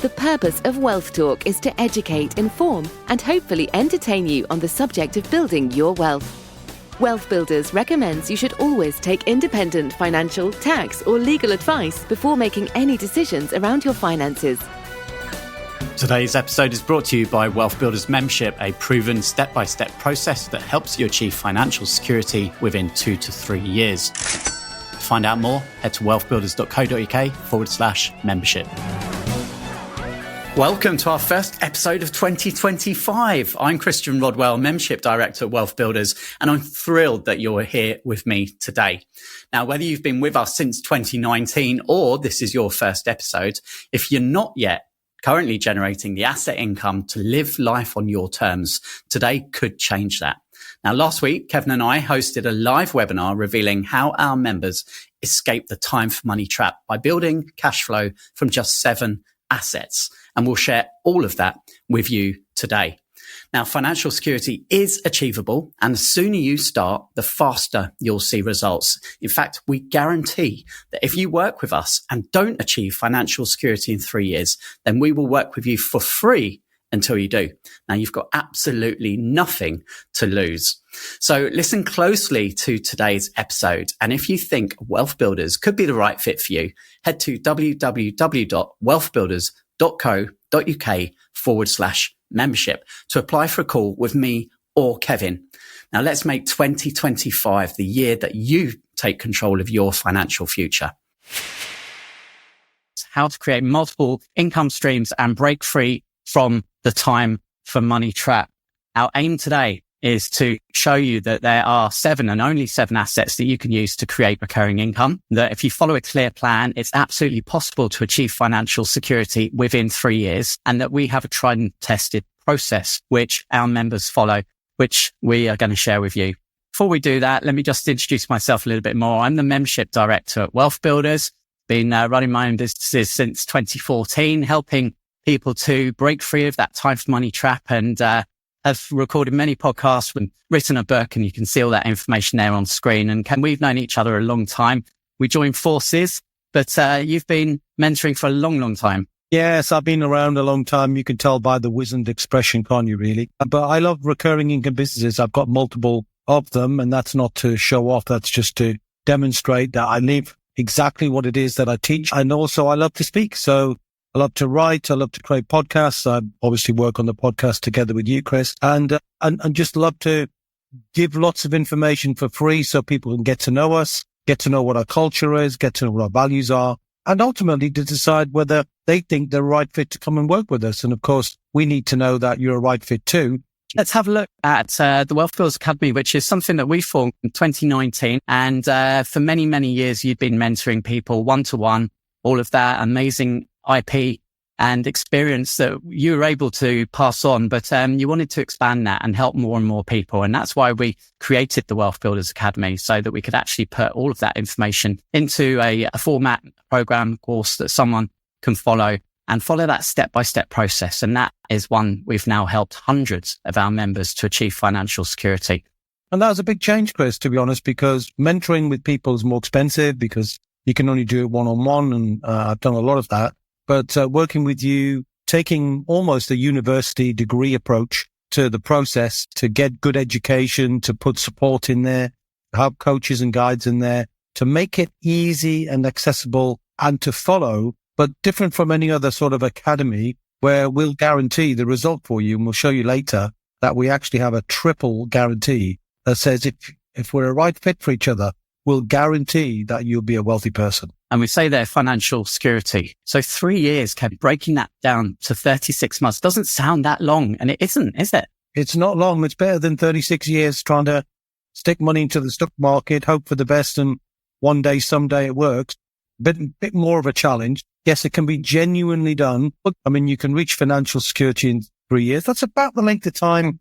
The purpose of Wealth Talk is to educate, inform, and hopefully entertain you on the subject of building your wealth. WealthBuilders recommends you should always take independent financial, tax, or legal advice before making any decisions around your finances. Today's episode is brought to you by WealthBuilders Membership, a proven step-by-step process that helps you achieve financial security within 2 to 3 years. To find out more, head to wealthbuilders.co.uk/membership. Welcome to our first episode of 2025. I'm Christian Rodwell, Membership Director at WealthBuilders, and I'm thrilled that you're here with me today. Now, whether you've been with us since 2019 or this is your first episode, if you're not yet currently generating the asset income to live life on your terms, today could change that. Now, last week, Kevin and I hosted a live webinar revealing how our members escape the time for money trap by building cash flow from just 7 assets. And we'll share all of that with you today. Now, financial security is achievable, and the sooner you start, the faster you'll see results. In fact, we guarantee that if you work with us and don't achieve financial security in 3 years, then we will work with you for free until you do. Now, you've got absolutely nothing to lose. So listen closely to today's episode. And if you think Wealth Builders could be the right fit for you, head to www.wealthbuilders.co.uk/membership to apply for a call with me or Kevin. Now, let's make 2025 the year that you take control of your financial future. How to create multiple income streams and break free from the time for money trap. Our aim today is to show you that there are 7 and only 7 assets that you can use to create recurring income. That if you follow a clear plan, it's absolutely possible to achieve financial security within 3 years, and that we have a tried and tested process which our members follow, which we are going to share with you. Before we do that, let me just introduce myself a little bit more. I'm the Membership Director at Wealth Builders. Been running my own businesses since 2014, helping people to break free of that time for money trap, and have recorded many podcasts and written a book, and you can see all that information there on screen. And we've known each other a long time. We joined forces, but you've been mentoring for a long, long time. Yes, I've been around a long time. You can tell by the wizened expression, can't you, really? But I love recurring income businesses. I've got multiple of them, and that's not to show off. That's just to demonstrate that I live exactly what it is that I teach. And also I love to speak. So I love to write. I love to create podcasts. I obviously work on the podcast together with you, Chris, and just love to give lots of information for free so people can get to know us, get to know what our culture is, get to know what our values are, and ultimately to decide whether they think they're a right fit to come and work with us. And of course, we need to know that you're a right fit too. Let's have a look at the WealthBuilders Academy, which is something that we formed in 2019. And for many, many years, you've been mentoring people one-to-one, all of that amazing IP and experience that you were able to pass on, but you wanted to expand that and help more and more people. And that's why we created the Wealth Builders Academy, so that we could actually put all of that information into a format, program, course that someone can follow and follow that step-by-step process. And that is one we've now helped hundreds of our members to achieve financial security. And that was a big change, Chris, to be honest, because mentoring with people is more expensive because you can only do it one-on-one. And I've done a lot of that. But working with you, taking almost a university degree approach to the process to get good education, to put support in there, have coaches and guides in there, to make it easy and accessible and to follow, but different from any other sort of academy where we'll guarantee the result for you. And we'll show you later that we actually have a triple guarantee that says if we're a right fit for each other, we'll guarantee that you'll be a wealthy person. And we say there financial security. So 3 years, Kev, breaking that down to 36 months doesn't sound that long. And it isn't, is it? It's not long. It's better than 36 years trying to stick money into the stock market, hope for the best, and one day, someday it works. Bit more of a challenge. Yes, it can be genuinely done. I mean, you can reach financial security in 3 years. That's about the length of time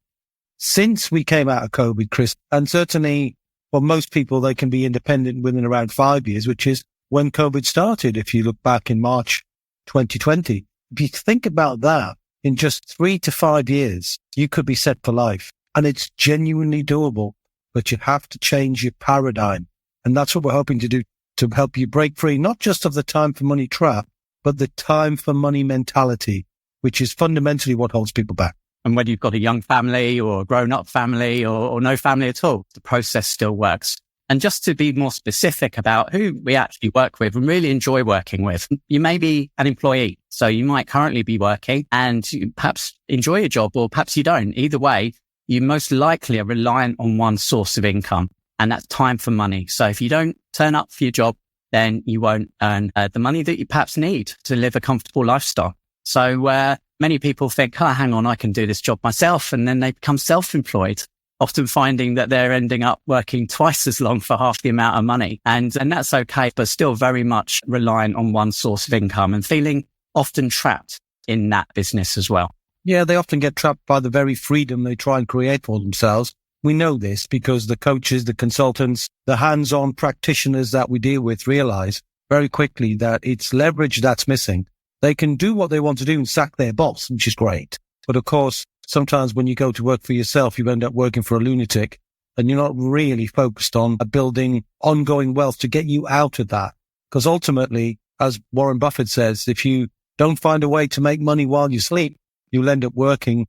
since we came out of COVID, Chris. And certainly for most people, they can be independent within around 5 years, which is when COVID started. If you look back in March 2020, if you think about that, in just 3 to 5 years, you could be set for life. And it's genuinely doable, but you have to change your paradigm. And that's what we're hoping to do, to help you break free, not just of the time for money trap, but the time for money mentality, which is fundamentally what holds people back. And whether you've got a young family or a grown-up family or no family at all, the process still works. And just to be more specific about who we actually work with and really enjoy working with, you may be an employee. So you might currently be working and you perhaps enjoy your job or perhaps you don't. Either way, you most likely are reliant on one source of income, and that's time for money. So if you don't turn up for your job, then you won't earn the money that you perhaps need to live a comfortable lifestyle. So many people think, oh, hang on, I can do this job myself. And then they become self-employed, often finding that they're ending up working twice as long for half the amount of money. And that's okay, but still very much reliant on one source of income and feeling often trapped in that business as well. Yeah, they often get trapped by the very freedom they try and create for themselves. We know this because the coaches, the consultants, the hands-on practitioners that we deal with realize very quickly that it's leverage that's missing. They can do what they want to do and sack their boss, which is great. But of course, sometimes when you go to work for yourself, you end up working for a lunatic and you're not really focused on building ongoing wealth to get you out of that. Because ultimately, as Warren Buffett says, if you don't find a way to make money while you sleep, you'll end up working,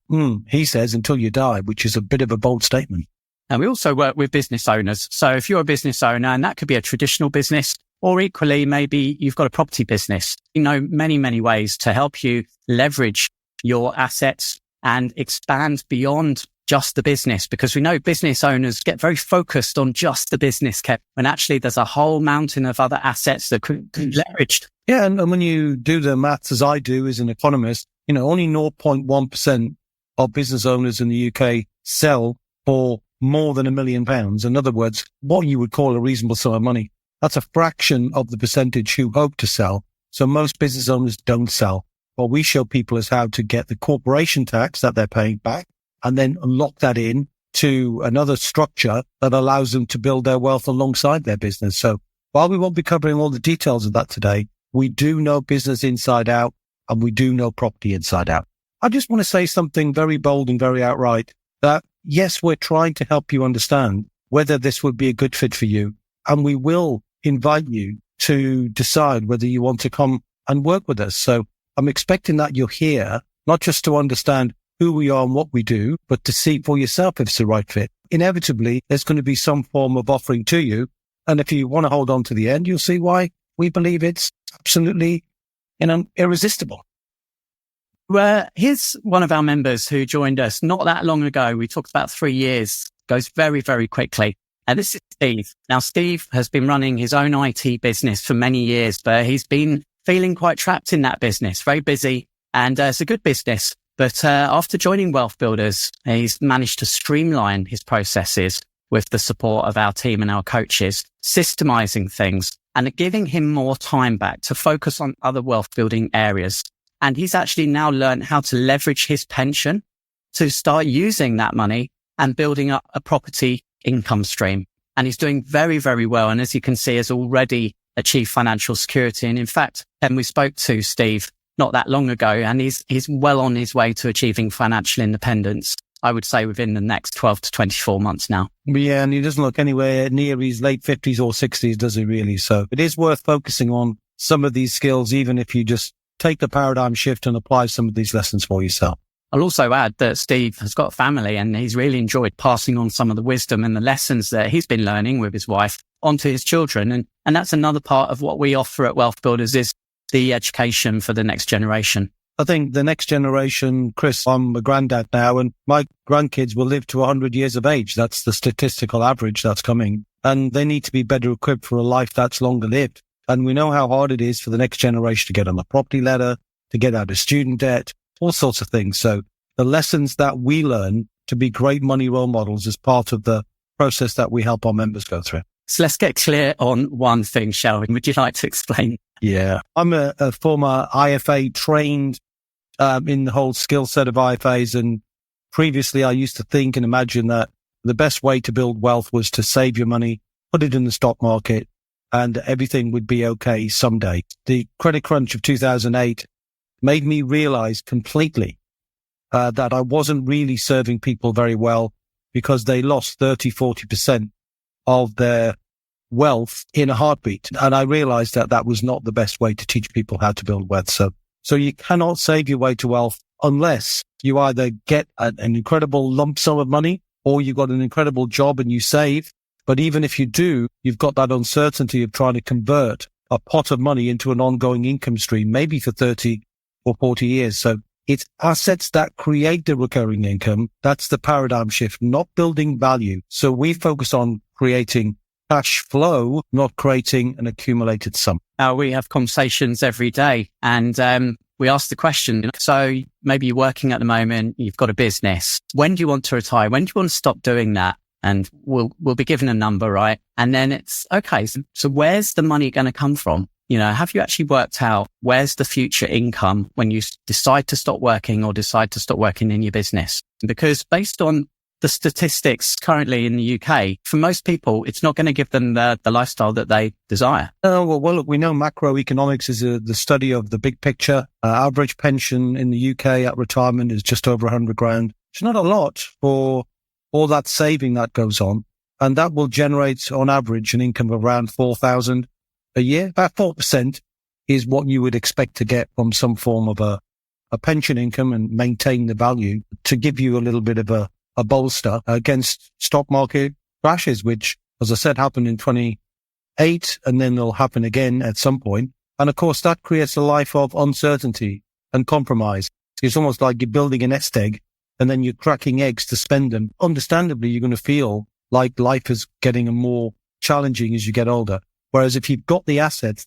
he says, until you die, which is a bit of a bold statement. And we also work with business owners. So if you're a business owner, and that could be a traditional business, or equally, maybe you've got a property business, you know, many, many ways to help you leverage your assets and expand beyond just the business, because we know business owners get very focused on just the business, when actually there's a whole mountain of other assets that could be leveraged. Yeah. And when you do the maths, as I do as an economist, you know, only 0.1% of business owners in the UK sell for more than £1 million. In other words, what you would call a reasonable sum of money. That's a fraction of the percentage who hope to sell. So most business owners don't sell. What we show people is how to get the corporation tax that they're paying back and then lock that in to another structure that allows them to build their wealth alongside their business. So while we won't be covering all the details of that today, we do know business inside out and we do know property inside out. I just want to say something very bold and very outright that yes, we're trying to help you understand whether this would be a good fit for you. And we will invite you to decide whether you want to come and work with us. So I'm expecting that you're here, not just to understand who we are and what we do, but to see for yourself if it's the right fit. Inevitably, there's going to be some form of offering to you. And if you want to hold on to the end, you'll see why we believe it's absolutely irresistible. Here's one of our members who joined us not that long ago. We talked about 3 years, goes very, very quickly. And this is Steve. Now, Steve has been running his own IT business for many years, but he's been feeling quite trapped in that business, very busy. And it's a good business. But after joining WealthBuilders, he's managed to streamline his processes with the support of our team and our coaches, systemizing things and giving him more time back to focus on other wealth building areas. And he's actually now learned how to leverage his pension to start using that money and building up a property income stream. And he's doing very, very well. And as you can see, has already achieved financial security. And in fact, we spoke to Steve not that long ago, and he's well on his way to achieving financial independence, I would say within the next 12 to 24 months now. Yeah, and he doesn't look anywhere near his late 50s or 60s, does he really? So it is worth focusing on some of these skills, even if you just take the paradigm shift and apply some of these lessons for yourself. I'll also add that Steve has got a family and he's really enjoyed passing on some of the wisdom and the lessons that he's been learning with his wife onto his children. And that's another part of what we offer at WealthBuilders is the education for the next generation. I think the next generation, Chris, I'm a granddad now and my grandkids will live to 100 years of age. That's the statistical average that's coming. And they need to be better equipped for a life that's longer lived. And we know how hard it is for the next generation to get on the property ladder, to get out of student debt, all sorts of things. So the lessons that we learn to be great money role models is part of the process that we help our members go through. So let's get clear on one thing, shall we? Would you like to explain? Yeah, I'm a former IFA trained in the whole skill set of IFAs. And previously I used to think and imagine that the best way to build wealth was to save your money, put it in the stock market, and everything would be okay someday. The credit crunch of 2008 made me realize completely that I wasn't really serving people very well because they lost 30-40% of their wealth in a heartbeat. And I realized that that was not the best way to teach people how to build wealth. So you cannot save your way to wealth unless you either get an incredible lump sum of money or you've got an incredible job and you save. But even if you do, you've got that uncertainty of trying to convert a pot of money into an ongoing income stream, maybe for 30 or 40 years. So it's assets that create the recurring income. That's the paradigm shift, not building value. So we focus on creating cash flow, not creating an accumulated sum. We have conversations every day and we ask the question, so maybe you're working at the moment, you've got a business. When do you want to retire? When do you want to stop doing that? And we'll be given a number, right? And then it's, okay, so where's the money going to come from? Have you actually worked out where's the future income when you decide to stop working or decide to stop working in your business? Because based on the statistics currently in the UK, for most people, it's not going to give them the lifestyle that they desire. Well, look, we know macroeconomics is the study of the big picture. Average pension in the UK at retirement is just over 100 grand. It's not a lot for all that saving that goes on. And that will generate on average an income of around 4,000 a year. About 4% is what you would expect to get from some form of a pension income and maintain the value to give you a little bit of a bolster against stock market crashes, which, as I said, happened in 28 and then they'll happen again at some point. And of course, that creates a life of uncertainty and compromise. It's almost like you're building a nest egg and then you're cracking eggs to spend them. Understandably, you're going to feel like life is getting more challenging as you get older. Whereas if you've got the assets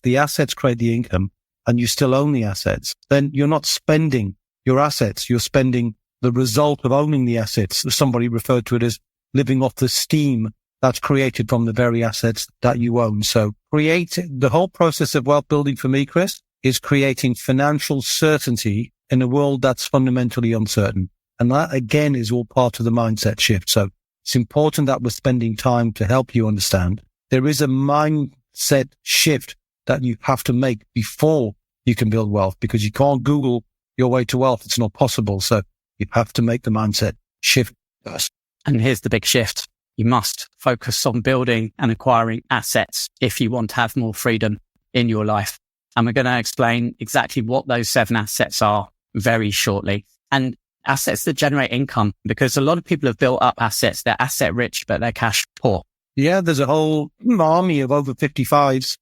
create the income and you still own the assets, then you're not spending your assets, you're spending the result of owning the assets. Somebody referred to it as living off the steam that's created from the very assets that you own. So the whole process of wealth building for me, Chris, is creating financial certainty in a world that's fundamentally uncertain. And that, again, is all part of the mindset shift. So it's important that we're spending time to help you understand there is a mindset shift that you have to make before you can build wealth, because you can't Google your way to wealth. It's not possible. So you have to make the mindset shift first. And here's the big shift. You must focus on building and acquiring assets if you want to have more freedom in your life. And we're going to explain exactly what those 7 assets are very shortly. And assets that generate income, because a lot of people have built up assets. They're asset rich, but they're cash poor. Yeah, there's a whole army of over 55s.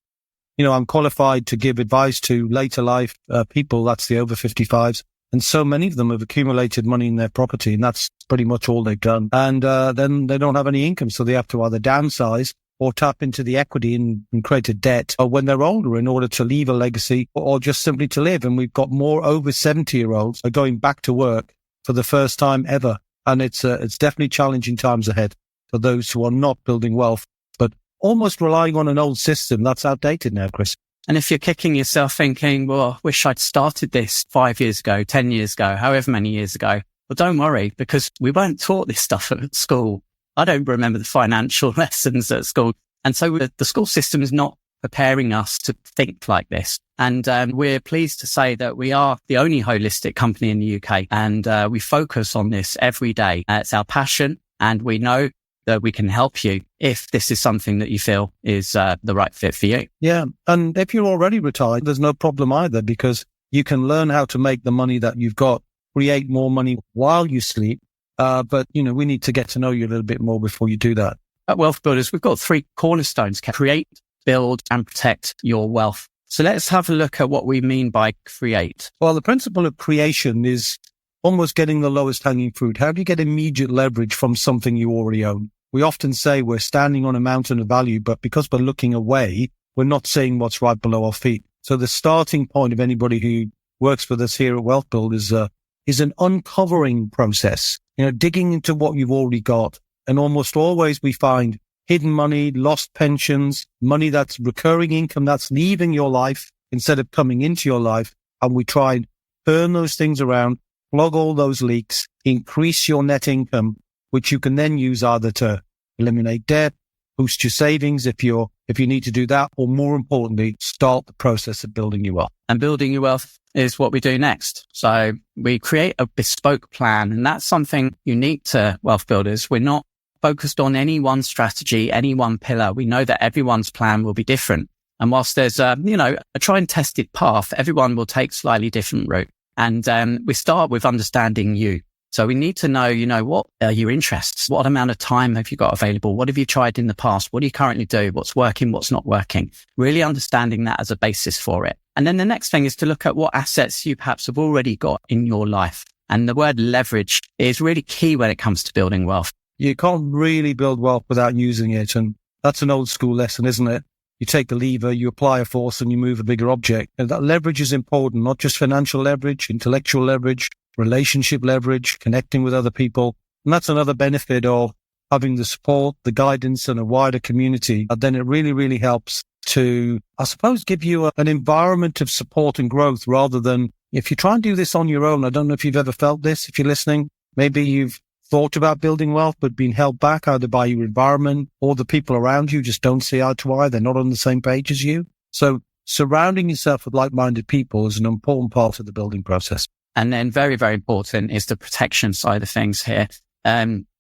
I'm qualified to give advice to later life people. That's the over 55s. And so many of them have accumulated money in their property, and that's pretty much all they've done. And then they don't have any income, so they have to either downsize or tap into the equity and create a debt when they're older in order to leave a legacy or just simply to live. And we've got more over 70-year-olds going back to work for the first time ever. And it's definitely challenging times ahead for those who are not building wealth, but almost relying on an old system that's outdated now, Chris. And if you're kicking yourself thinking, well, I wish I'd started this 5 years ago, 10 years ago, however many years ago, well, don't worry, because we weren't taught this stuff at school. I don't remember the financial lessons at school. And so the school system is not preparing us to think like this. And we're pleased to say that we are the only holistic company in the UK. And we focus on this every day. It's our passion. And we know that we can help you if this is something that you feel is the right fit for you. Yeah. And if you're already retired, there's no problem either, because you can learn how to make the money that you've got, create more money while you sleep. But, we need to get to know you a little bit more before you do that. At Wealth Builders, we've got 3 cornerstones: create, build, and protect your wealth. So let's have a look at what we mean by create. Well, the principle of creation is almost getting the lowest hanging fruit. How do you get immediate leverage from something you already own? We often say we're standing on a mountain of value, but because we're looking away, we're not seeing what's right below our feet. So the starting point of anybody who works with us here at Wealth Builders is an uncovering process, digging into what you've already got. And almost always we find hidden money, lost pensions, money that's recurring income that's leaving your life instead of coming into your life. And we try and turn those things around, plug all those leaks, increase your net income, which you can then use either to eliminate debt, boost your savings if you need to do that, or more importantly, start the process of building your wealth. And building your wealth is what we do next. So we create a bespoke plan, and that's something unique to Wealth Builders. We're not focused on any one strategy, any one pillar. We know that everyone's plan will be different. And whilst there's a try and tested path, everyone will take slightly different route. And we start with understanding you. So we need to know, what are your interests? What amount of time have you got available? What have you tried in the past? What do you currently do? What's working? What's not working? Really understanding that as a basis for it. And then the next thing is to look at what assets you perhaps have already got in your life. And the word leverage is really key when it comes to building wealth. You can't really build wealth without using it. And that's an old school lesson, isn't it? You take a lever, you apply a force, and you move a bigger object. And that leverage is important, not just financial leverage, intellectual leverage, relationship leverage, connecting with other people. And that's another benefit of having the support, the guidance, and a wider community. And then it really, really helps to, I suppose, give you an environment of support and growth rather than if you try and do this on your own. I don't know if you've ever felt this, if you're listening. Maybe you've thought about building wealth, but been held back either by your environment or the people around you just don't see eye to eye. They're not on the same page as you. So surrounding yourself with like-minded people is an important part of the building process. And then very, very important is the protection side of things here.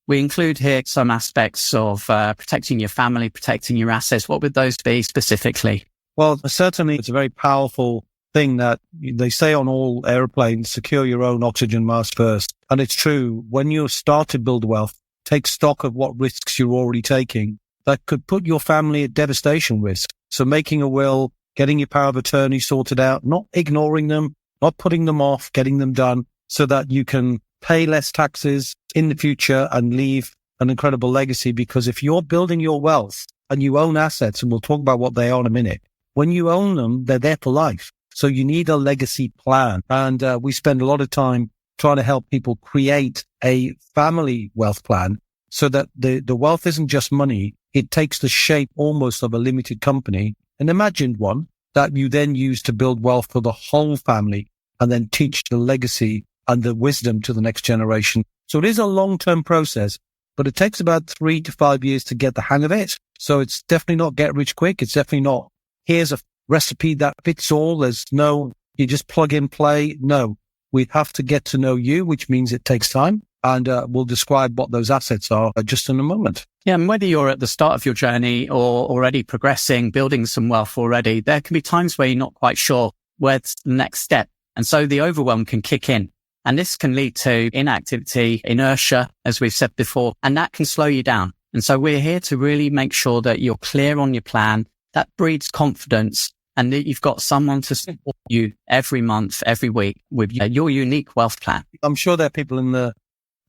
We include here some aspects of protecting your family, protecting your assets. What would those be specifically? Well, certainly it's a very powerful thing that they say on all airplanes, secure your own oxygen mask first. And it's true. When you start to build wealth, take stock of what risks you're already taking that could put your family at devastation risk. So making a will, getting your power of attorney sorted out, not ignoring them, not putting them off, getting them done so that you can pay less taxes in the future and leave an incredible legacy. Because if you're building your wealth and you own assets, and we'll talk about what they are in a minute, when you own them, they're there for life. So you need a legacy plan. And we spend a lot of time trying to help people create a family wealth plan so that the wealth isn't just money. It takes the shape almost of a limited company, an imagined one that you then use to build wealth for the whole family and then teach the legacy and the wisdom to the next generation. So it is a long-term process, but it takes about 3 to 5 years to get the hang of it. So it's definitely not get rich quick. It's definitely not, here's a recipe that fits all. There's no, you just plug in, play. No, we have to get to know you, which means it takes time. And we'll describe what those assets are just in a moment. Yeah, and whether you're at the start of your journey or already progressing, building some wealth already, there can be times where you're not quite sure where's the next step. And so the overwhelm can kick in. And this can lead to inactivity, inertia, as we've said before, and that can slow you down. And so we're here to really make sure that you're clear on your plan. That breeds confidence and that you've got someone to support you every month, every week with your unique wealth plan. I'm sure there are people on the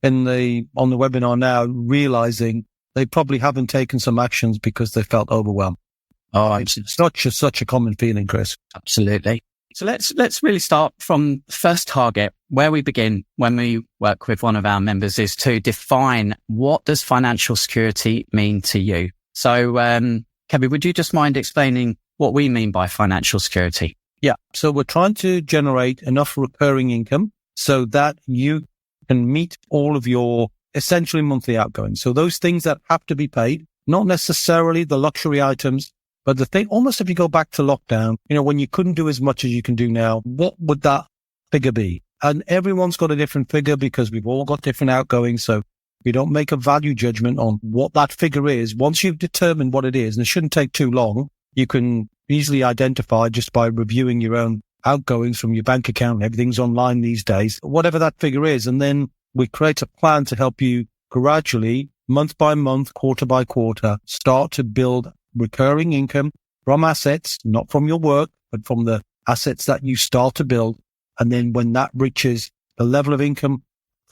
webinar now realizing they probably haven't taken some actions because they felt overwhelmed. Oh, it's such a common feeling, Chris. Absolutely. So let's really start from the first target. Where we begin when we work with one of our members is to define what does financial security mean to you. So, Kevin, would you just mind explaining what we mean by financial security? Yeah. So we're trying to generate enough recurring income so that you can meet all of your essentially monthly outgoings. So those things that have to be paid, not necessarily the luxury items, but the thing, almost if you go back to lockdown, when you couldn't do as much as you can do now, what would that figure be? And everyone's got a different figure because we've all got different outgoings. So we don't make a value judgment on what that figure is. Once you've determined what it is, and it shouldn't take too long, you can easily identify just by reviewing your own outgoings from your bank account. Everything's online these days, whatever that figure is. And then we create a plan to help you gradually, month by month, quarter by quarter, start to build recurring income from assets, not from your work, but from the assets that you start to build. And then when that reaches the level of income,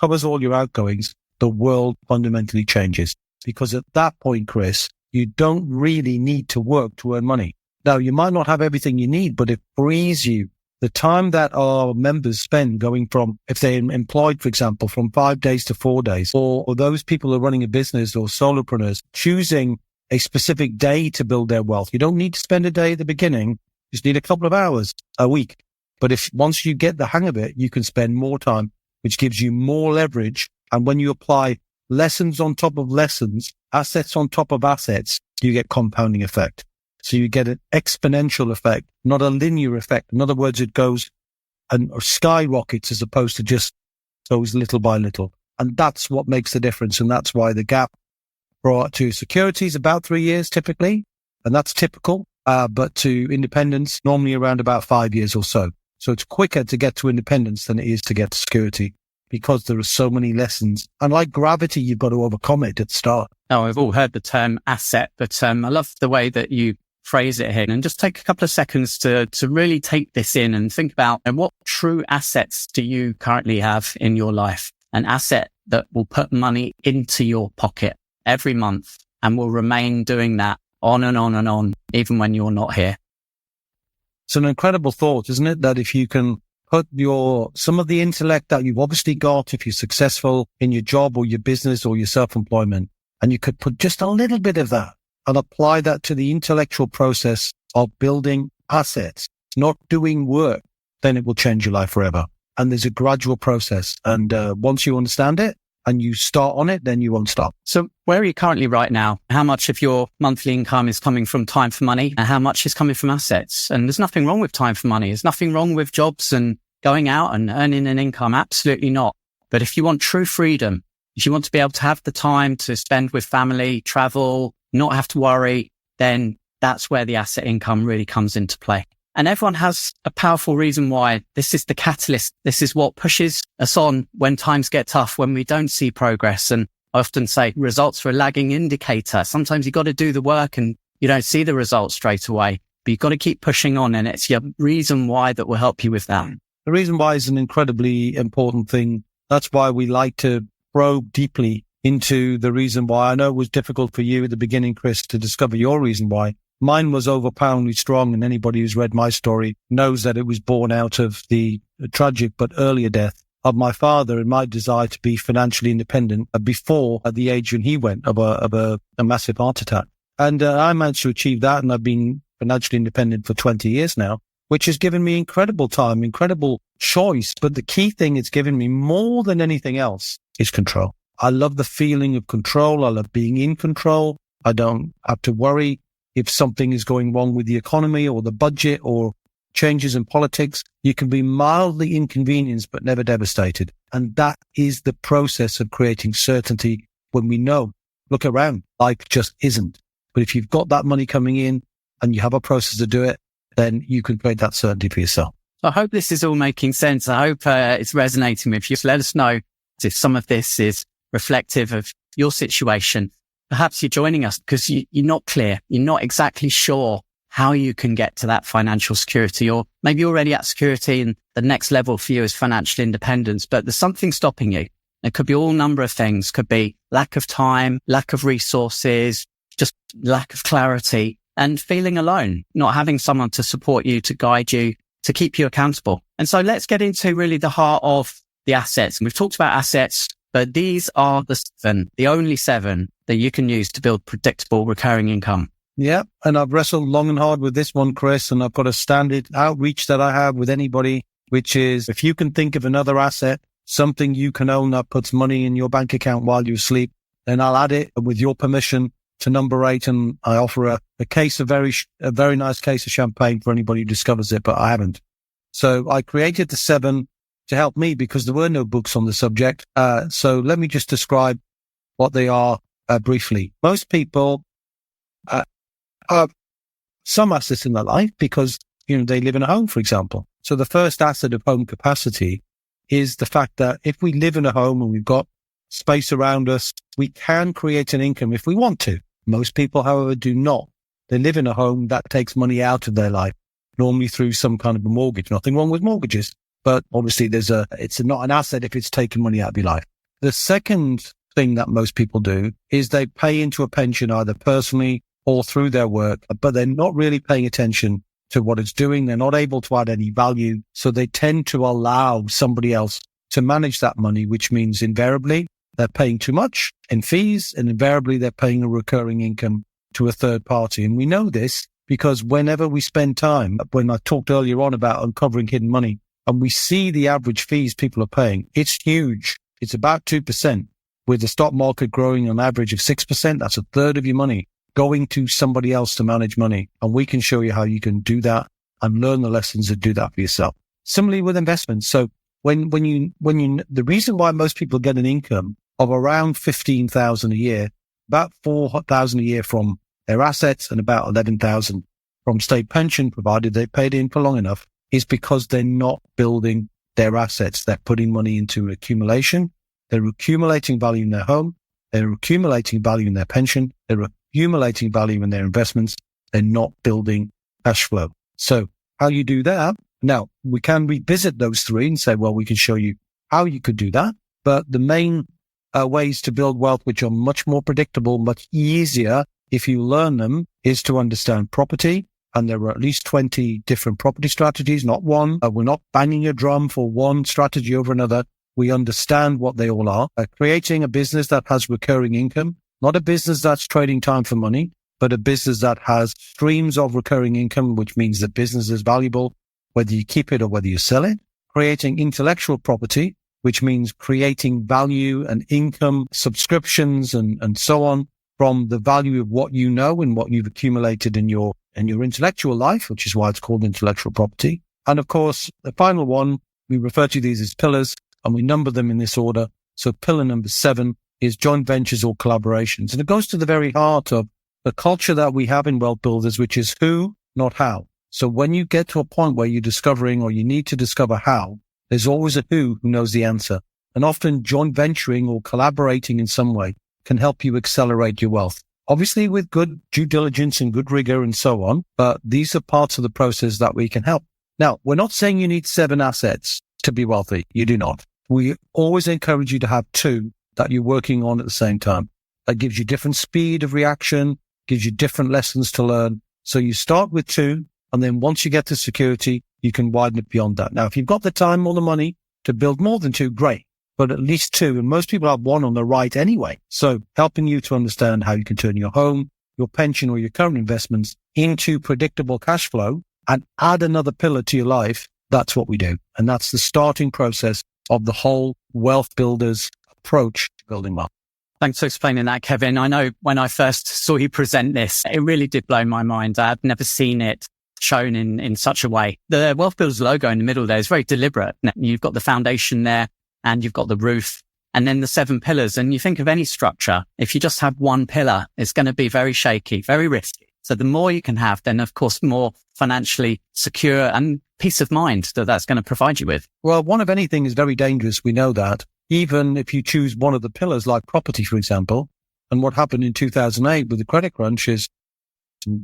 covers all your outgoings, the world fundamentally changes. Because at that point, Chris, you don't really need to work to earn money. Now, you might not have everything you need, but it frees you. The time that our members spend going from, if they're employed, for example, from 5 days to 4 days, or those people who are running a business or solopreneurs choosing a specific day to build their wealth. You don't need to spend a day at the beginning. You just need a couple of hours a week. But if once you get the hang of it, you can spend more time, which gives you more leverage. And when you apply lessons on top of lessons, assets on top of assets, you get compounding effect. So you get an exponential effect, not a linear effect. In other words, it goes and skyrockets as opposed to just goes little by little. And that's what makes the difference. And that's why the gap To securities, about 3 years typically, and that's typical. But to independence, normally around about 5 years or so. So it's quicker to get to independence than it is to get to security because there are so many lessons. And like gravity, you've got to overcome it at the start. Now, we've all heard the term asset, but I love the way that you phrase it here. And just take a couple of seconds to really take this in and think about what true assets do you currently have in your life? An asset that will put money into your pocket every month and will remain doing that on and on and on, even when you're not here. It's an incredible thought, isn't it? That if you can put some of the intellect that you've obviously got, if you're successful in your job or your business or your self-employment, and you could put just a little bit of that and apply that to the intellectual process of building assets, not doing work, then it will change your life forever. And there's a gradual process. And once you understand it and you start on it, then you won't stop. So where are you currently right now? How much of your monthly income is coming from time for money and how much is coming from assets? And there's nothing wrong with time for money. There's nothing wrong with jobs and going out and earning an income. Absolutely not. But if you want true freedom, if you want to be able to have the time to spend with family, travel, not have to worry, then that's where the asset income really comes into play. And everyone has a powerful reason why. This is the catalyst. This is what pushes us on when times get tough, when we don't see progress. And I often say results are a lagging indicator. Sometimes you've got to do the work and you don't see the results straight away, but you've got to keep pushing on. And it's your reason why that will help you with that. The reason why is an incredibly important thing. That's why we like to probe deeply into the reason why. I know it was difficult for you at the beginning, Chris, to discover your reason why. Mine was overpoweringly strong, and anybody who's read my story knows that it was born out of the tragic but earlier death of my father and my desire to be financially independent before at the age when he went of a massive heart attack. And I managed to achieve that, and I've been financially independent for 20 years now, which has given me incredible time, incredible choice. But the key thing it's given me more than anything else is control. I love the feeling of control. I love being in control. I don't have to worry if something is going wrong with the economy or the budget or changes in politics. You can be mildly inconvenienced, but never devastated. And that is the process of creating certainty when we know, look around, life just isn't. But if you've got that money coming in and you have a process to do it, then you can create that certainty for yourself. I hope this is all making sense. I hope it's resonating with you. So let us know if some of this is reflective of your situation. Perhaps you're joining us because you're not clear. You're not exactly sure how you can get to that financial security, or maybe you're already at security and the next level for you is financial independence, but there's something stopping you. It could be all number of things. Could be lack of time, lack of resources, just lack of clarity and feeling alone, not having someone to support you, to guide you, to keep you accountable. And so let's get into really the heart of the assets. And we've talked about assets, but these are the only 7 that you can use to build predictable recurring income. Yeah. And I've wrestled long and hard with this one, Chris, and I've got a standard outreach that I have with anybody, which is if you can think of another asset, something you can own that puts money in your bank account while you sleep, then I'll add it with your permission to number 8. And I offer a very nice case of champagne for anybody who discovers it, but I haven't. So I created the 7 to help me because there were no books on the subject. So let me just describe what they are briefly. Most people have some assets in their life because, they live in a home, for example. So the first asset of home capacity is the fact that if we live in a home and we've got space around us, we can create an income if we want to. Most people, however, do not. They live in a home that takes money out of their life, normally through some kind of a mortgage. Nothing wrong with mortgages, but obviously it's not an asset if it's taking money out of your life. The second thing that most people do is they pay into a pension either personally or through their work, but they're not really paying attention to what it's doing. They're not able to add any value. So they tend to allow somebody else to manage that money, which means invariably they're paying too much in fees and invariably they're paying a recurring income to a third party. And we know this because whenever we spend time, when I talked earlier on about uncovering hidden money, and we see the average fees people are paying, it's huge. It's about 2%. With the stock market growing on average of 6%, that's a third of your money going to somebody else to manage money. And we can show you how you can do that and learn the lessons and do that for yourself. Similarly with investments. So when you, the reason why most people get an income of around 15,000 a year about 4,000 a year from their assets and about 11,000 from state pension, provided they paid in for long enough, is because they're not building their assets. They're putting money into accumulation. They're accumulating value in their home. They're accumulating value in their pension. They're accumulating value in their investments. They're not building cash flow. So how you do that? Now, we can revisit those three and say, well, we can show you how you could do that. But the main ways to build wealth, which are much more predictable, much easier if you learn them, is to understand property. And there are at least 20 different property strategies, not one. We're not banging a drum for one strategy over another. We understand what they all are. Creating a business that has recurring income, not a business that's trading time for money, but a business that has streams of recurring income, which means the business is valuable, whether you keep it or whether you sell it. Creating intellectual property, which means creating value and income, subscriptions and so on from the value of what you know and what you've accumulated in your intellectual life, which is why it's called intellectual property. And of course, the final one, we refer to these as pillars and we number them in this order. So pillar number 7 is joint ventures or collaborations. And it goes to the very heart of the culture that we have in Wealth Builders, which is who, not how. So when you get to a point where you're discovering or you need to discover how, there's always a who knows the answer. And often joint venturing or collaborating in some way can help you accelerate your wealth. Obviously with good due diligence and good rigor and so on, but these are parts of the process that we can help. Now, we're not saying you need 7 assets to be wealthy. You do not. We always encourage you to have 2 that you're working on at the same time. That gives you different speed of reaction, gives you different lessons to learn. So you start with 2, and then once you get to security, you can widen it beyond that. Now, if you've got the time or the money to build more than 2, great. But at least 2, and most people have 1 on the right anyway. So helping you to understand how you can turn your home, your pension or your current investments into predictable cash flow and add another pillar to your life, that's what we do. And that's the starting process of the whole Wealth Builders approach to building wealth. Thanks for explaining that, Kevin. I know when I first saw you present this, it really did blow my mind. I've never seen it shown in such a way. The Wealth Builders logo in the middle there is very deliberate. You've got the foundation there and you've got the roof and then the 7 pillars. And you think of any structure, if you just have one pillar, it's going to be very shaky, very risky. So the more you can have, then of course, more financially secure and peace of mind that's going to provide you with. Well, one of anything is very dangerous. We know that. Even if you choose one of the pillars like property, for example, and what happened in 2008 with the credit crunch is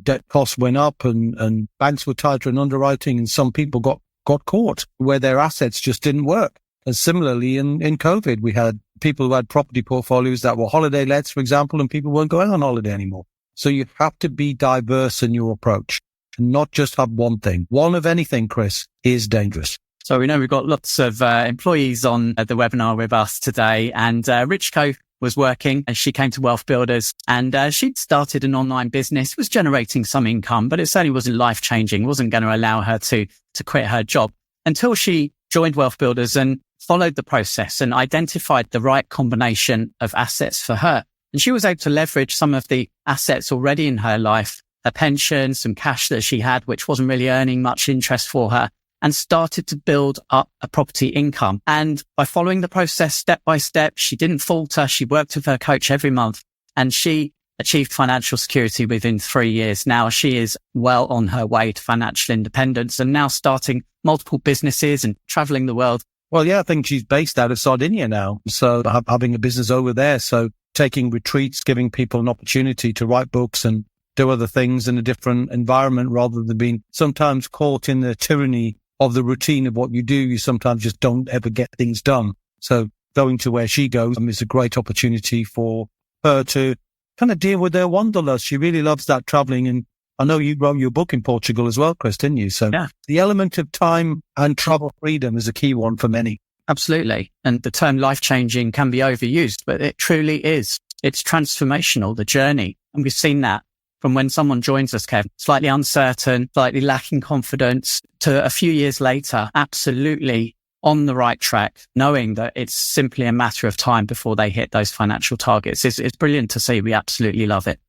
debt costs went up and banks were tighter in underwriting and some people got caught where their assets just didn't work. And similarly, in COVID, we had people who had property portfolios that were holiday lets, for example, and people weren't going on holiday anymore. So you have to be diverse in your approach and not just have one thing. One of anything, Chris, is dangerous. So we know we've got lots of employees on the webinar with us today, and Richco was working and she came to Wealth Builders and she'd started an online business, was generating some income, but it certainly wasn't life-changing, wasn't going to allow her to quit her job until she joined Wealth Builders and followed the process and identified the right combination of assets for her. And she was able to leverage some of the assets already in her life, a pension, some cash that she had, which wasn't really earning much interest for her, and started to build up a property income. And by following the process step by step, she didn't falter. She worked with her coach every month and she achieved financial security within 3 years. Now she is well on her way to financial independence and now starting multiple businesses and traveling the world. Well, yeah, I think she's based out of Sardinia now. So having a business over there. So taking retreats, giving people an opportunity to write books and do other things in a different environment rather than being sometimes caught in the tyranny of the routine of what you do. You sometimes just don't ever get things done. So going to where she goes is a great opportunity for her to kind of deal with her wanderlust. She really loves that traveling. And I know you wrote your book in Portugal as well, Chris, didn't you? So yeah. The element of time and travel freedom is a key one for many. Absolutely. And the term life-changing can be overused, but it truly is. It's transformational, the journey. And we've seen that from when someone joins us, Kev, slightly uncertain, slightly lacking confidence, to a few years later, absolutely on the right track, knowing that it's simply a matter of time before they hit those financial targets. It's brilliant to see. We absolutely love it.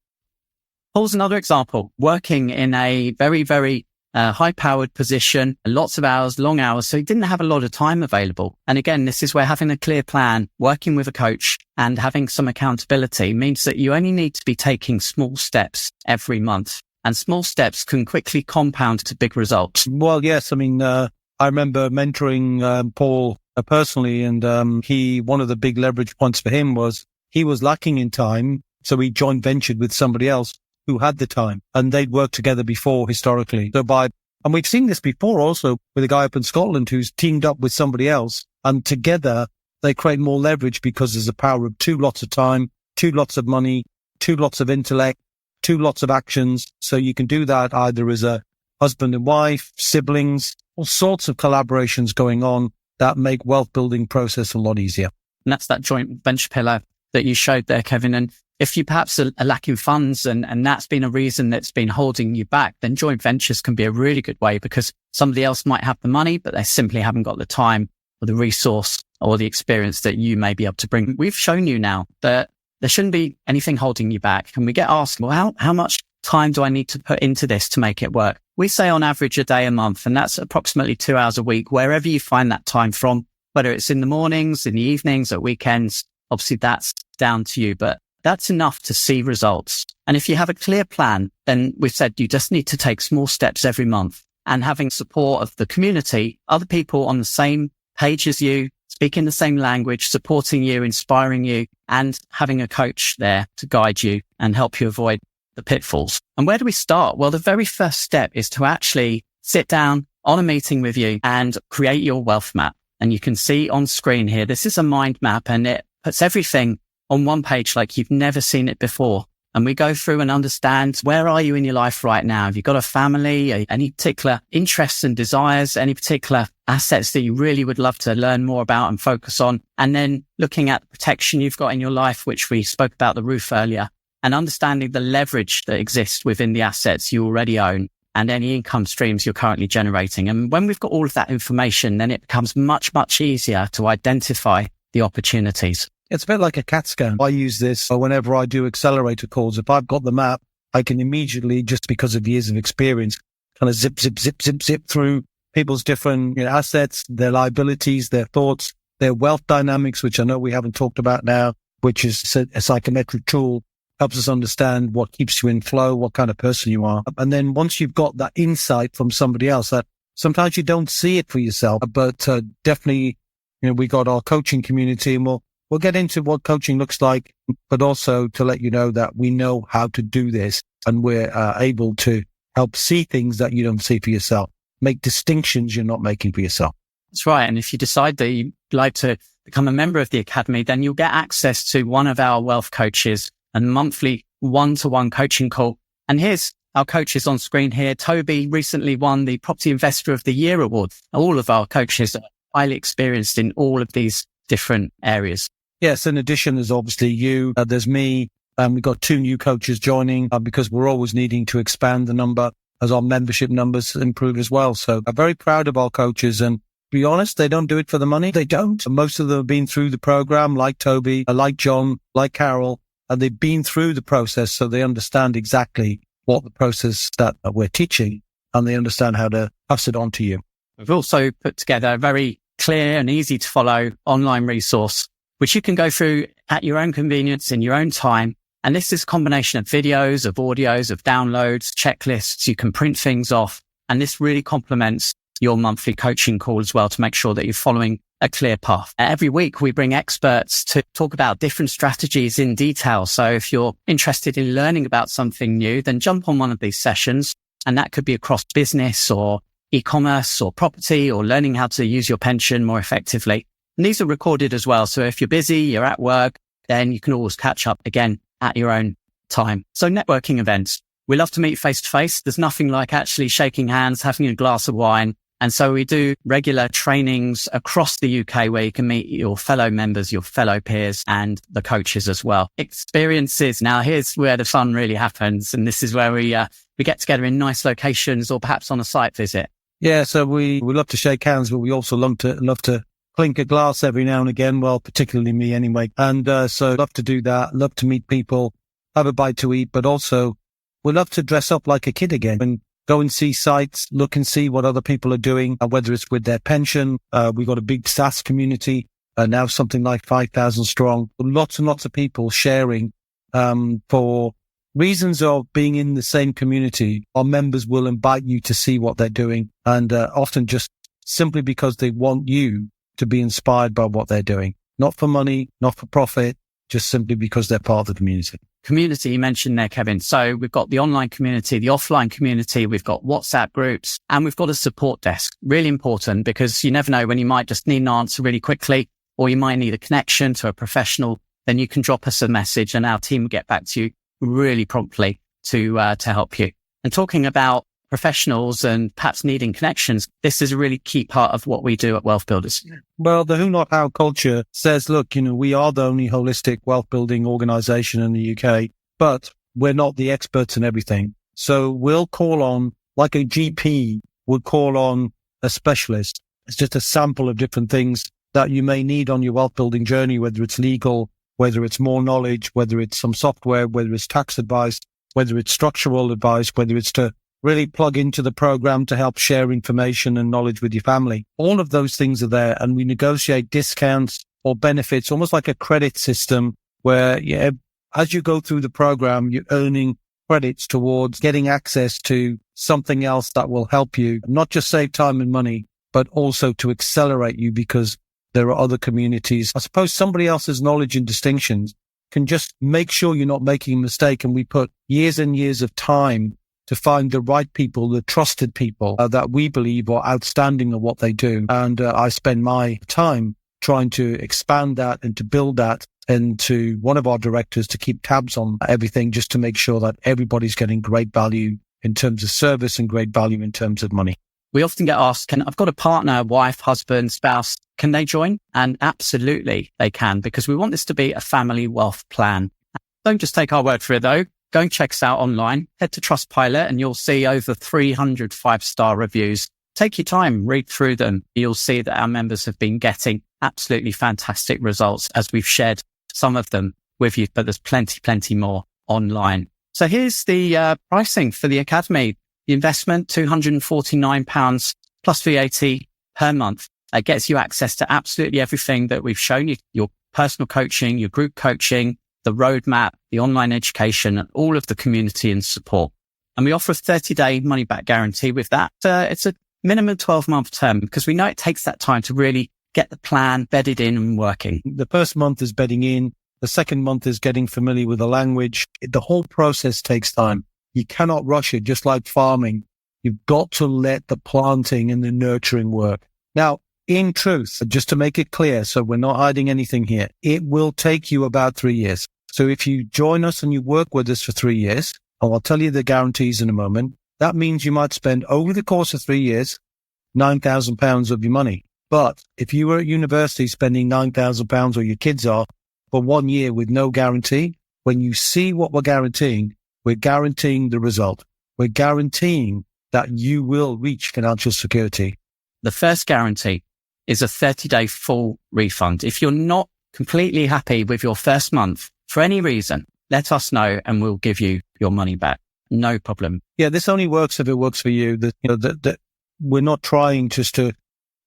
Paul's another example, working in a very, very high-powered position, lots of hours, long hours. So he didn't have a lot of time available. And again, this is where having a clear plan, working with a coach and having some accountability means that you only need to be taking small steps every month. And small steps can quickly compound to big results. Well, yes. I mean, I remember mentoring Paul personally, and one of the big leverage points for him was he was lacking in time. So he joint ventured with somebody else who had the time, and they'd worked together before historically. And we've seen this before also with a guy up in Scotland who's teamed up with somebody else, and together they create more leverage because there's a power of 2 lots of time, 2 lots of money, 2 lots of intellect, 2 lots of actions. So you can do that either as a husband and wife, siblings, all sorts of collaborations going on that make wealth building process a lot easier. And that's that joint venture pillar that you showed there, Kevin. And if you perhaps are lacking funds and that's been a reason that's been holding you back, then joint ventures can be a really good way because somebody else might have the money, but they simply haven't got the time or the resource or the experience that you may be able to bring. We've shown you now that there shouldn't be anything holding you back. And we get asked, well, how much time do I need to put into this to make it work? We say on average a day a month, and that's approximately 2 hours a week, wherever you find that time from, whether it's in the mornings, in the evenings, or weekends. Obviously, that's down to you, but that's enough to see results. And if you have a clear plan, then we've said you just need to take small steps every month, and having support of the community, other people on the same page as you, speaking the same language, supporting you, inspiring you, and having a coach there to guide you and help you avoid the pitfalls. And where do we start? Well, the very first step is to actually sit down on a meeting with you and create your wealth map. And you can see on screen here, this is a mind map, and it puts everything on one page like you've never seen it before. And we go through and understand, where are you in your life right now? Have you got a family, any particular interests and desires, any particular assets that you really would love to learn more about and focus on? And then looking at the protection you've got in your life, which we spoke about the roof earlier, and understanding the leverage that exists within the assets you already own and any income streams you're currently generating. And when we've got all of that information, then it becomes much, much easier to identify the opportunities. It's a bit like a CAT scan. I use this whenever I do accelerator calls. If I've got the map, I can immediately, just because of years of experience, kind of zip through people's different assets, their liabilities, their thoughts, their wealth dynamics, which I know we haven't talked about now, which is a psychometric tool, helps us understand what keeps you in flow, what kind of person you are. And then once you've got that insight from somebody else, that sometimes you don't see it for yourself, but definitely, we got our coaching community, and we'll get into what coaching looks like, but also to let you know that we know how to do this, and we're able to help see things that you don't see for yourself, make distinctions you're not making for yourself. That's right. And if you decide that you'd like to become a member of the Academy, then you'll get access to one of our wealth coaches and monthly one-to-one coaching call. And here's our coaches on screen here. Toby recently won the Property Investor of the Year award. All of our coaches are highly experienced in all of these different areas. Yes. In addition, there's obviously you, there's me, and we've got 2 new coaches joining because we're always needing to expand the number as our membership numbers improve as well. So I'm very proud of our coaches, and to be honest, they don't do it for the money. They don't. Most of them have been through the program, like Toby, like John, like Carol, and they've been through the process, so they understand exactly what the process that we're teaching, and they understand how to pass it on to you. We've also put together a very clear and easy to follow online resource, which you can go through at your own convenience in your own time. And this is a combination of videos, of audios, of downloads, checklists. You can print things off. And this really complements your monthly coaching call as well, to make sure that you're following a clear path. Every week we bring experts to talk about different strategies in detail. So if you're interested in learning about something new, then jump on one of these sessions. And that could be across business or e-commerce or property, or learning how to use your pension more effectively. And these are recorded as well. So if you're busy, you're at work, then you can always catch up again at your own time. So networking events. We love to meet face to face. There's nothing like actually shaking hands, having a glass of wine. And so we do regular trainings across the UK where you can meet your fellow members, your fellow peers, and the coaches as well. Experiences. Now, here's where the fun really happens. And this is where we get together in nice locations, or perhaps on a site visit. Yeah. So we love to shake hands, but we also love to clink a glass every now and again. Well, particularly me anyway. And so love to do that. Love to meet people, have a bite to eat, but also we love to dress up like a kid again and Go and see sites, look and see what other people are doing, whether it's with their pension. We've got a big SSAS community, now something like 5,000 strong. Lots and lots of people sharing for reasons of being in the same community. Our members will invite you to see what they're doing, and often just simply because they want you to be inspired by what they're doing. Not for money, not for profit, just simply because they're part of the community. Community you mentioned there, Kevin. So we've got the online community, the offline community, we've got WhatsApp groups, and we've got a support desk. Really important, because you never know when you might just need an answer really quickly, or you might need a connection to a professional. Then you can drop us a message and our team will get back to you really promptly to help you. And talking about professionals and perhaps needing connections, this is a really key part of what we do at Wealth Builders. Well, the who not how culture says, look, we are the only holistic wealth building organization in the UK, but we're not the experts in everything. So we'll call on, like a GP would call on a specialist. It's just a sample of different things that you may need on your wealth building journey, whether it's legal, whether it's more knowledge, whether it's some software, whether it's tax advice, whether it's structural advice, whether it's to really plug into the program to help share information and knowledge with your family. All of those things are there, and we negotiate discounts or benefits, almost like a credit system where as you go through the program, you're earning credits towards getting access to something else that will help you not just save time and money, but also to accelerate you, because there are other communities. I suppose somebody else's knowledge and distinctions can just make sure you're not making a mistake. And we put years and years of time to find the right people, the trusted people that we believe are outstanding at what they do. And I spend my time trying to expand that and to build that into one of our directors to keep tabs on everything, just to make sure that everybody's getting great value in terms of service and great value in terms of money. We often get asked, I've got a partner, wife, husband, spouse, can they join? And absolutely they can, because we want this to be a family wealth plan. Don't just take our word for it though. Go and check us out online. Head to Trustpilot and you'll see over 300 5-star reviews. Take your time, read through them. You'll see that our members have been getting absolutely fantastic results as we've shared some of them with you, but there's plenty more online. So here's the pricing for the Academy. The investment, £249 plus VAT per month. That gets you access to absolutely everything that we've shown you, your personal coaching, your group coaching, the roadmap, the online education, and all of the community and support. And we offer a 30-day money-back guarantee with that. It's a minimum 12-month term, because we know it takes that time to really get the plan bedded in and working. The first month is bedding in. The second month is getting familiar with the language. The whole process takes time. You cannot rush it, just like farming. You've got to let the planting and the nurturing work. Now, in truth, just to make it clear, so we're not hiding anything here, it will take you about 3 years. So if you join us and you work with us for 3 years, and I'll tell you the guarantees in a moment, that means you might spend over the course of 3 years, £9,000 of your money. But if you were at university spending £9,000, or your kids are, for 1 year with no guarantee, when you see what we're guaranteeing the result. We're guaranteeing that you will reach financial security. The first guarantee is a 30-day full refund. If you're not completely happy with your first month for any reason, let us know and we'll give you your money back. No problem. Yeah, this only works if it works for you. We're not trying just to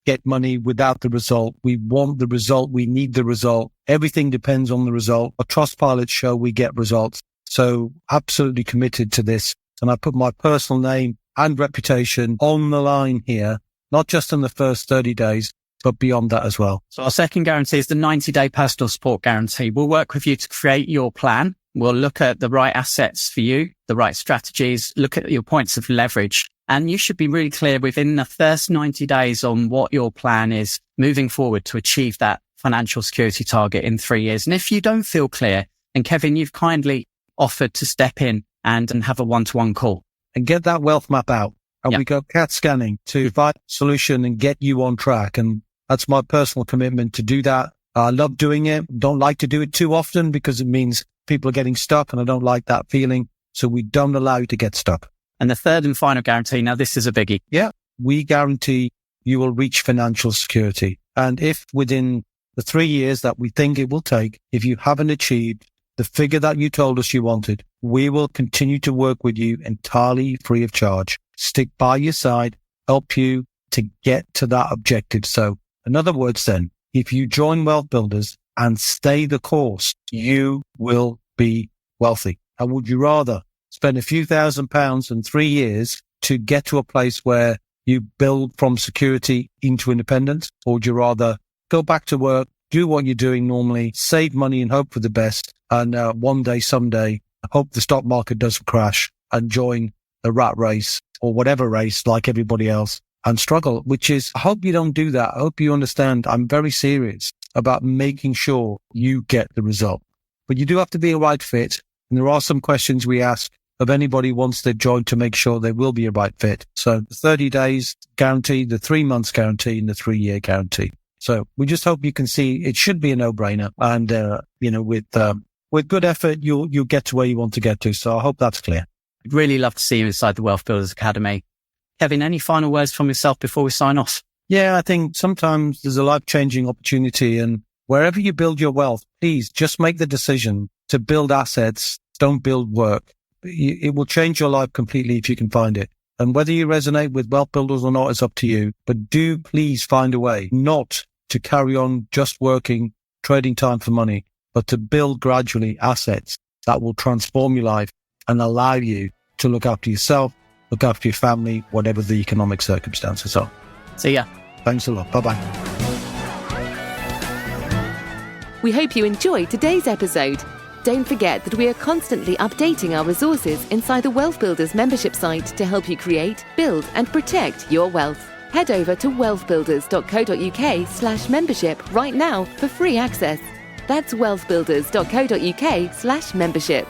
get money without the result. We want the result. We need the result. Everything depends on the result. A Trustpilot show, we get results. So absolutely committed to this. And I put my personal name and reputation on the line here, not just in the first 30 days, but beyond that as well. So our second guarantee is the 90-day personal support guarantee. We'll work with you to create your plan. We'll look at the right assets for you, the right strategies, look at your points of leverage. And you should be really clear within the first 90 days on what your plan is moving forward to achieve that financial security target in 3 years. And if you don't feel clear, and Kevin, you've kindly offered to step in and have a one-to-one call. And get that wealth map out. And we go CAT scanning to find a solution and get you on track. And that's my personal commitment to do that. I love doing it. Don't like to do it too often because it means people are getting stuck and I don't like that feeling. So we don't allow you to get stuck. And the third and final guarantee, now this is a biggie. Yeah, we guarantee you will reach financial security. And if within the 3 years that we think it will take, if you haven't achieved the figure that you told us you wanted, we will continue to work with you entirely free of charge. stick by your side, help you to get to that objective. So in other words, then, if you join Wealth Builders and stay the course, you will be wealthy. And would you rather spend a few £1,000s in 3 years to get to a place where you build from security into independence? Or would you rather go back to work, do what you're doing normally, save money and hope for the best, and one day, someday, hope the stock market doesn't crash and join the rat race or whatever race like everybody else and struggle, which is, I hope you don't do that. I hope you understand I'm very serious about making sure you get the result. But you do have to be a right fit. And there are some questions we ask of anybody once they've joined to make sure they will be a right fit. So the 30 days guarantee, the 3 months guarantee, and the 3-year guarantee. So we just hope you can see it should be a no-brainer. And, with good effort, you'll get to where you want to get to. So I hope that's clear. I'd really love to see you inside the Wealth Builders Academy. Kevin, any final words from yourself before we sign off? Yeah, I think sometimes there's a life-changing opportunity, and wherever you build your wealth, please just make the decision to build assets. Don't build work. It will change your life completely if you can find it. And whether you resonate with Wealth Builders or not is up to you. But do please find a way not to carry on just working, trading time for money, but to build gradually assets that will transform your life and allow you to look after yourself, look after your family, whatever the economic circumstances are. See ya. Thanks a lot. Bye-bye. We hope you enjoyed today's episode. Don't forget that we are constantly updating our resources inside the Wealth Builders membership site to help you create, build and protect your wealth. Head over to wealthbuilders.co.uk/membership right now for free access. That's wealthbuilders.co.uk/membership.